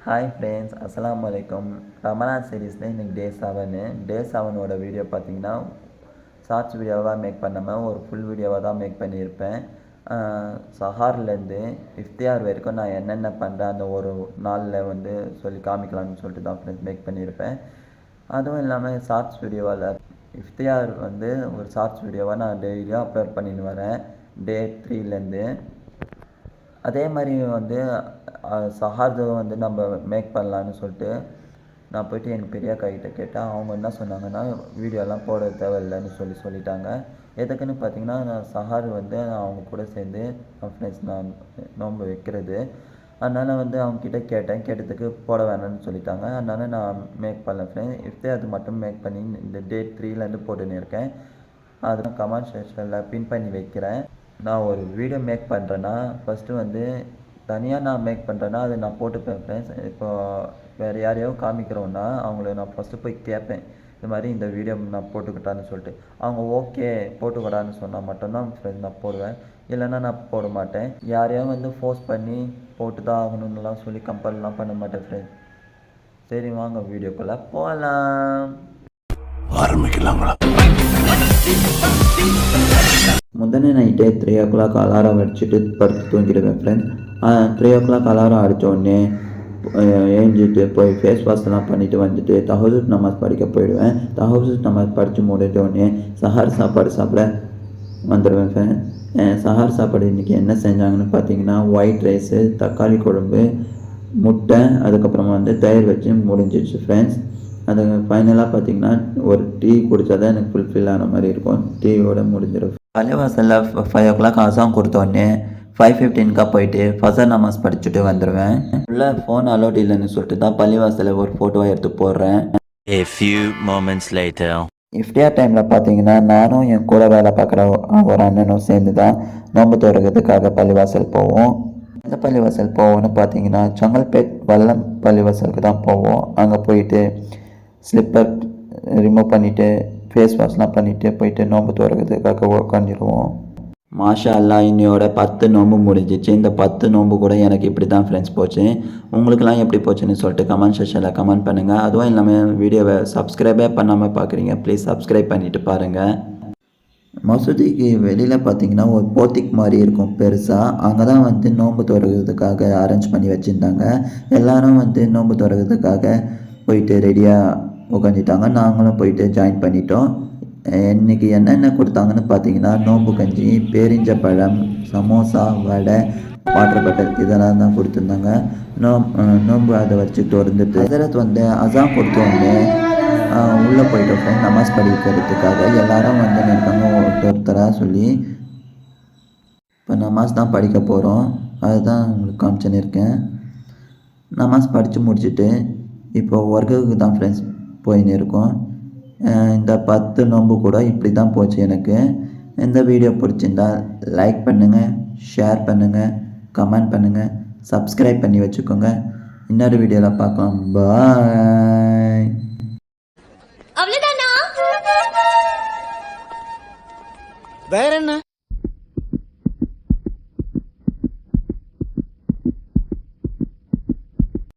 Hi friends, அஸ்ஸலாமு அலைக்கும். ரமலான் சீரீஸில் இன்றைக்கி டே 7ஓட வீடியோ பார்த்தீங்கன்னா ஷார்ட்ஸ் வீடியோவாக மேக் பண்ணாமல் ஒரு ஃபுல் வீடியோவாக தான் மேக் பண்ணியிருப்பேன். சஹார்லேருந்து இஃப்தியார் வரைக்கும் நான் என்னென்ன பண்ணுறேன் அந்த ஒரு நாளில் சொல்லி காமிக்கலாம்னு சொல்லிட்டு தான் ஃப்ரெண்ட்ஸ் மேக் பண்ணியிருப்பேன். அதுவும் இல்லாமல் ஷார்ட்ஸ் வீடியோவில் இஃப்தியார் ஒரு ஷார்ட்ஸ் வீடியோவாக நான் டெய்லியும் அப்லோட் பண்ணின்னு வரேன் டே 3லேருந்து. அதே மாதிரி சஹார்து நம்ம மேக் பண்ணலான்னு சொல்லிட்டு நான் போய்ட்டு எங்கள் பெரியக்கா கிட்ட கேட்டேன். அவங்க என்ன சொன்னாங்கன்னா, வீடியோலாம் போட தேவையில்லைன்னு சொல்லிட்டாங்க. எதுக்குன்னு பார்த்தீங்கன்னா, நான் சஹார் நான் அவங்க கூட சேர்ந்து ஃப்ரெண்ட்ஸ் நான் நோன்பு வைக்கிறது. அதனால் அவங்கக்கிட்ட கேட்டதுக்கு போட வேணாம்னு சொல்லிட்டாங்க. அதனால் நான் மேக் பண்ணல ஃப்ரெண்ட்ஸ். அது மட்டும் மேக் பண்ணி இந்த டே 3லேருந்து போட்டுன்னு இருக்கேன். அதை கமெண்ட் செக்ஷனில் பின் பண்ணி வைக்கிறேன். நான் ஒரு வீடியோ மேக் பண்ணுறேன்னா ஃபஸ்ட்டு தனியாக நான் மேக் பண்ணுறேன்னா அதை நான் போட்டுப்பேன் ஃப்ரெண்ட்ஸ். இப்போது வேறு யாரையோ காமிக்கிறோன்னா அவங்கள நான் ஃபஸ்ட்டு போய் கேட்பேன், இது மாதிரி இந்த வீடியோ நான் போட்டுக்கிட்டான்னு சொல்லிட்டு. அவங்க ஓகே போட்டுக்கடான்னு சொன்னால் மட்டும்தான் ஃப்ரெண்ட்ஸ் நான் போடுவேன், இல்லைன்னா நான் போட மாட்டேன். யாரையோ ஃபோர்ஸ் பண்ணி போட்டு தான் ஆகணுன்னுலாம் சொல்லி கம்பல்லாம் பண்ண மாட்டேன் ஃப்ரெண்ட்ஸ். சரி வாங்க வீடியோக்குள்ளே போகலாம். ஆரம்பிக்கலாங்களா? முந்தின நைட்டே 3 o'clock அலாரம் அடிச்சுட்டு படுத்து தூங்கிடுவேன் ஃப்ரெண்ட்ஸ். 3 o'clock அலாரம் அடித்தோடனே ஏஞ்சிட்டு போய் ஃபேஸ் வாஷ்லாம் பண்ணிவிட்டு வந்துட்டு தஹஜுத் நமாஸ் படிக்க போயிடுவேன். தஹஜுத் நமாஸ் படித்து முடிஞ்சோடனே சஹார் சாப்பாடு சாப்பிட வந்துடுவேன் ஃப்ரெண்ட்ஸ். சஹார் சாப்பாடு இன்றைக்கி என்ன செஞ்சாங்கன்னு பார்த்தீங்கன்னா, ஒயிட் ரைஸு, தக்காளி குழம்பு, முட்டை, அதுக்கப்புறமா தயிர் வச்சு முடிஞ்சிடுச்சு ஃப்ரெண்ட்ஸ். அது ஃபைனலாக பார்த்தீங்கன்னா ஒரு டீ குடித்தா தான் எனக்கு ஃபுல்ஃபில் ஆன மாதிரி இருக்கும். டீயோட முடிஞ்சிடும். பள்ளிவாசலில் 5 o'clock அசாம் கொடுத்தோடனே 5:15 போயிட்டு ஃபஜர் நமாஸ் படிச்சுட்டு வந்துடுவேன். உள்ளே ஃபோன் அலோட் இல்லைன்னு சொல்லிட்டு தான் பள்ளிவாசலில் ஒரு ஃபோட்டோவை எடுத்து போடுறேன். A few moments later. இஃப்தியார் டைமில் பார்த்தீங்கன்னா நானும் என் கூட வேலை பார்க்குற ஒரு அண்ணனும் சேர்ந்து தான் நோன்பு திறக்கிறதுக்காக பள்ளிவாசல் போவோம். எந்த பள்ளிவாசல் போவோம்னு பார்த்தீங்கன்னா செங்கல்பேட் வல்லம் பள்ளிவாசலுக்கு தான் போவோம். அங்கே போயிட்டு ஸ்லிப்பர் ரிமூவ் பண்ணிவிட்டு ஃபேஸ் வாஷ்லாம் பண்ணிவிட்டு போயிட்டு நோன்பு திறக்கிறதுக்காக உட்காந்துருவோம். மாஷா அல்லா, இன்னையோட 10 நோன்பு முடிஞ்சிச்சு. இந்த 10 நோன்பு கூட எனக்கு இப்படி தான் ஃப்ரெண்ட்ஸ் போச்சு. உங்களுக்கெல்லாம் எப்படி போச்சுன்னு சொல்லிட்டு கமெண்ட் செக்ஷனில் கமெண்ட் பண்ணுங்கள். அதுவும் இல்லாமல் வீடியோவை சப்ஸ்கிரைபே பண்ணாமல் பார்க்குறீங்க, ப்ளீஸ் சப்ஸ்கிரைப் பண்ணிவிட்டு பாருங்கள். மசூதிக்கு வெளியில் பார்த்தீங்கன்னா ஒரு போத்திக் மாதிரி இருக்கும் பெருசாக. அங்கே தான் நோன்பு திறக்கிறதுக்காக அரேஞ்ச் பண்ணி வச்சுருந்தாங்க. எல்லோரும் நோன்பு திறக்கிறதுக்காக போயிட்டு ரெடியாக உட்காந்துட்டாங்க. நாங்களும் போயிட்டு ஜாயின் பண்ணிட்டோம். இன்றைக்கி என்னென்ன கொடுத்தாங்கன்னு பார்த்தீங்கன்னா, நோம்பு கஞ்சி, பேரிஞ்ச பழம், சமோசா, வடை, வாட்டர் பாட்டில் இதெல்லாம் தான் கொடுத்துருந்தாங்க. நோம்பு அதை வச்சு திறந்துட்டு ஹசரத் அசான் கொடுத்தோடனே உள்ளே போயிட்டோம் ஃப்ரெண்ட் நமாஸ் படிக்கிறதுக்காக. எல்லோரும் இருக்காங்க ஒருத்தராக சொல்லி. இப்போ நமாஸ் தான் படிக்க போகிறோம், அதுதான் உங்களுக்கு காமிச்சுன்னு இருக்கேன். நமாஸ் படித்து முடிச்சுட்டு இப்போ ஒர்க்குக்கு தான் ஃப்ரெண்ட்ஸ் போயின்னு இருக்கோம். இந்த 10 நோன்பு கூட இப்படி தான் போச்சு எனக்கு. இந்த வீடியோ பிடிச்சிருந்தால் லைக் பண்ணுங்கள், ஷேர் பண்ணுங்கள், கமெண்ட் பண்ணுங்கள், சப்ஸ்கிரைப் பண்ணி வச்சுக்கோங்க. இன்னொரு வீடியோவில் பார்க்கலாம். பாய். வேற என்ன?